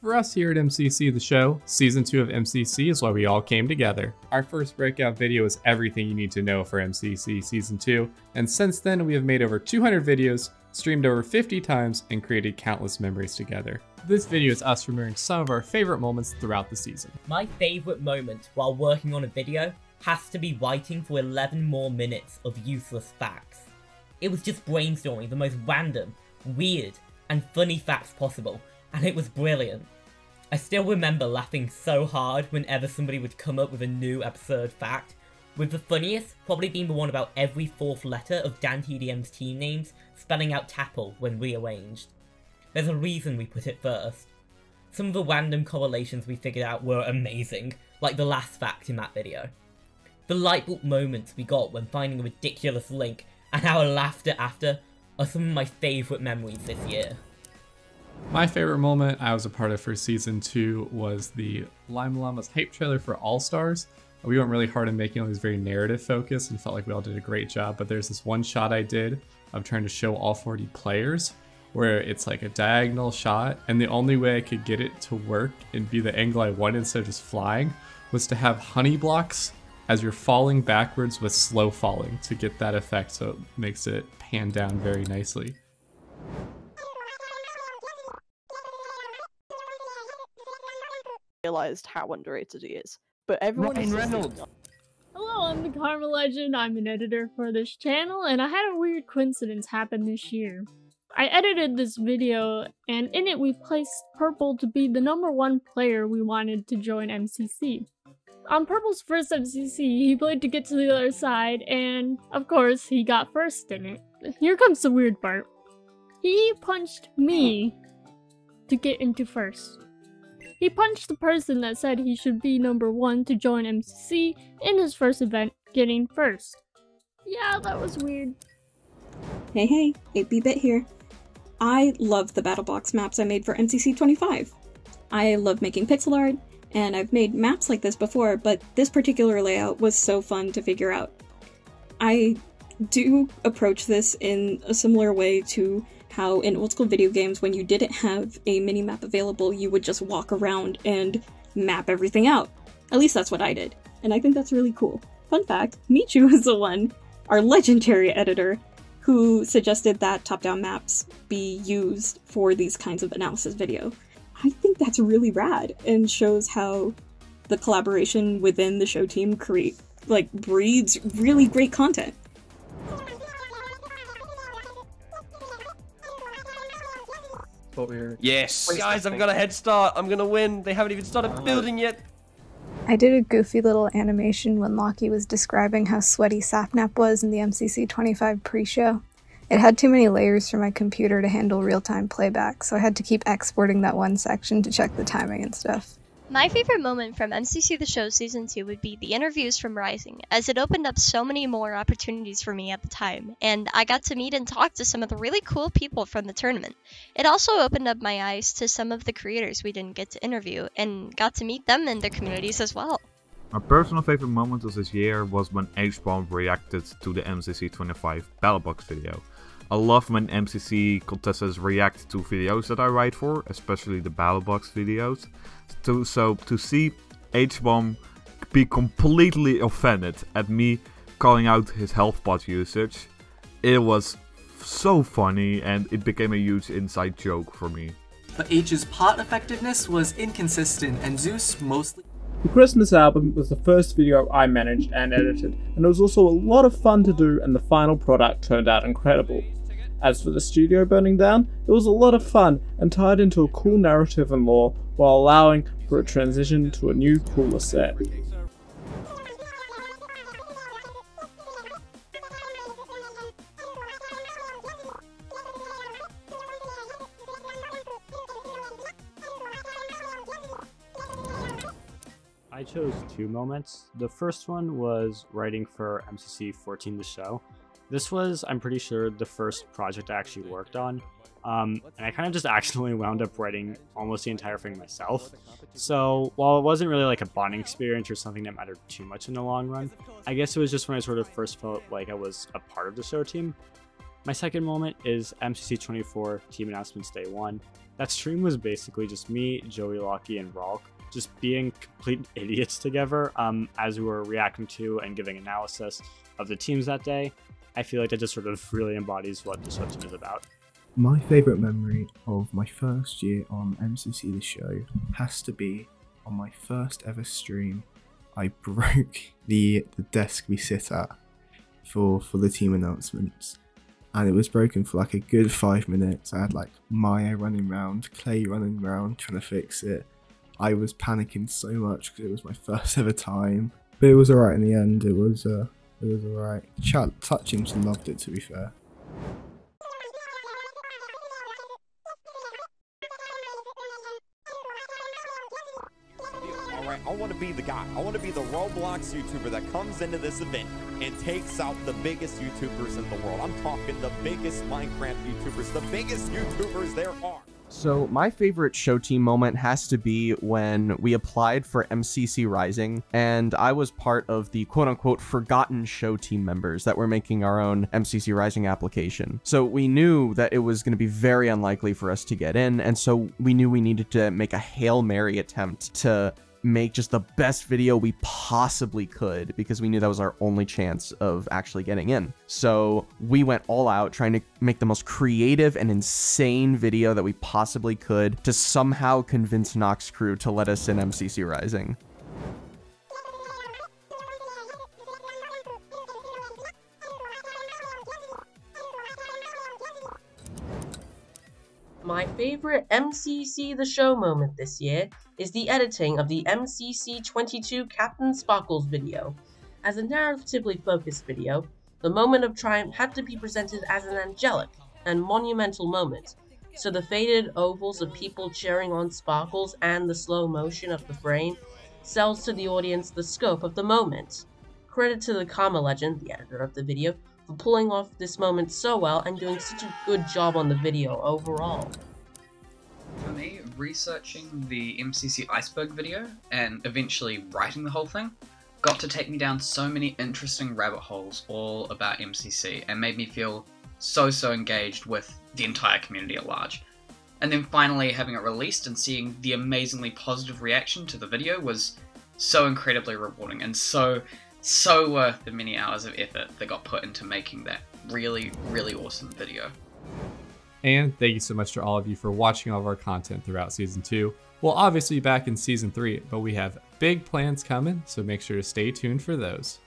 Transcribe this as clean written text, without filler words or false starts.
For us here at MCC The Show, Season 2 of MCC is why we all came together. Our first breakout video is everything you need to know for MCC Season 2, and since then we have made over 200 videos, streamed over 50 times, and created countless memories together. This video is us remembering some of our favorite moments throughout the season. My favorite moment while working on a video has to be writing for 11 more minutes of useless facts. It was just brainstorming the most random, weird, and funny facts possible, and it was brilliant. I still remember laughing so hard whenever somebody would come up with a new absurd fact, with the funniest probably being the one about every fourth letter of DanTDM's team names spelling out Tapple when rearranged. There's a reason we put it first. Some of the random correlations we figured out were amazing, like the last fact in that video. The lightbulb moments we got when finding a ridiculous link and our laughter after are some of my favourite memories this year. My favorite moment I was a part of for Season 2 was the Lime Llamas hype trailer for All Stars. We went really hard in making all these very narrative focused and felt like we all did a great job, but there's this one shot I did of trying to show all 40 players where it's like a diagonal shot, and the only way I could get it to work and be the angle I wanted instead of just flying was to have honey blocks as you're falling backwards with slow falling to get that effect, so it makes it pan down very nicely. Realized how underrated he is, but everyone Ryan Reynolds. Hello, I'm the Karma Legend. I'm an editor for this channel, and I had a weird coincidence happen this year. I edited this video, and in it we placed Purple to be the #1 player we wanted to join MCC. On Purple's first MCC, he played to get to the other side, and of course, he got first in it. Here comes the weird part. He punched me to get into first. He punched the person that said he should be #1 to join MCC in his first event, getting first. Yeah, that was weird. Hey, 8BBit here. I love the BattleBox maps I made for MCC 25. I love making pixel art, and I've made maps like this before, but this particular layout was so fun to figure out. I do approach this in a similar way to how in old school video games, when you didn't have a mini-map available, you would just walk around and map everything out. At least that's what I did, and I think that's really cool. Fun fact, Michu is the one, our legendary editor, who suggested that top-down maps be used for these kinds of analysis video. I think that's really rad, and shows how the collaboration within the show team breeds really great content. Yes! Guys, I've got a head start! I'm gonna win! They haven't even started building yet! I did a goofy little animation when Lockie was describing how sweaty Sapnap was in the MCC 25 pre-show. It had too many layers for my computer to handle real-time playback, so I had to keep exporting that one section to check the timing and stuff. My favorite moment from MCC The Show Season 2 would be the interviews from Rising, as it opened up so many more opportunities for me at the time, and I got to meet and talk to some of the really cool people from the tournament. It also opened up my eyes to some of the creators we didn't get to interview, and got to meet them and their communities as well. My personal favorite moment of this year was when H-Bomb reacted to the MCC 25 BattleBox video. I love when MCC contestants react to videos that I write for, especially the BattleBox videos. So to see H-Bomb be completely offended at me calling out his health pot usage, it was so funny and it became a huge inside joke for me. But H's pot effectiveness was inconsistent, and Zeus mostly... The Christmas album was the first video I managed and edited, and it was also a lot of fun to do, and the final product turned out incredible. As for the studio burning down, it was a lot of fun and tied into a cool narrative and lore while allowing for a transition to a new, cooler set. I chose two moments. The first one was writing for MCC 14 The Show. This was, I'm pretty sure, the first project I actually worked on. And I kind of just accidentally wound up writing almost the entire thing myself. So while it wasn't really like a bonding experience or something that mattered too much in the long run, I guess it was just when I sort of first felt like I was a part of the show team. My second moment is MCC 24 Team Announcements Day 1. That stream was basically just me, Joey Lockie, and Ralk just being complete idiots together as we were reacting to and giving analysis of the teams that day. I feel like that just sort of really embodies what the show team is about. My favourite memory of my first year on MCC The Show has to be on my first ever stream. I broke the desk we sit at for the team announcements, and it was broken for like a good 5 minutes. I had like Maya running around, Clay running around trying to fix it. I was panicking so much because it was my first ever time, but it was alright in the end. It was alright. Chat teams loved it, to be fair. I want to be the guy. I want to be the Roblox YouTuber that comes into this event and takes out the biggest YouTubers in the world. I'm talking the biggest Minecraft YouTubers, the biggest YouTubers there are. So my favorite show team moment has to be when we applied for MCC Rising, and I was part of the quote-unquote forgotten show team members that were making our own MCC Rising application. So we knew that it was going to be very unlikely for us to get in, and so we knew we needed to make a Hail Mary attempt to make just the best video we possibly could, because we knew that was our only chance of actually getting in. So we went all out trying to make the most creative and insane video that we possibly could to somehow convince Nox Crew to let us in MCC Rising. My favorite MCC The Show moment this year is the editing of the MCC 22 Captain Sparkles video. As a narratively focused video, the moment of triumph had to be presented as an angelic and monumental moment, so the faded ovals of people cheering on Sparkles and the slow motion of the frame sells to the audience the scope of the moment. Credit to the Karma Legend, the editor of the video, for pulling off this moment so well and doing such a good job on the video overall. For me, researching the MCC Iceberg video and eventually writing the whole thing got to take me down so many interesting rabbit holes all about MCC and made me feel so engaged with the entire community at large. And then finally having it released and seeing the amazingly positive reaction to the video was so incredibly rewarding and so worth the many hours of effort that got put into making that really awesome video. And thank you so much to all of you for watching all of our content throughout Season 2. We'll obviously be back in Season 3, but we have big plans coming, so make sure to stay tuned for those.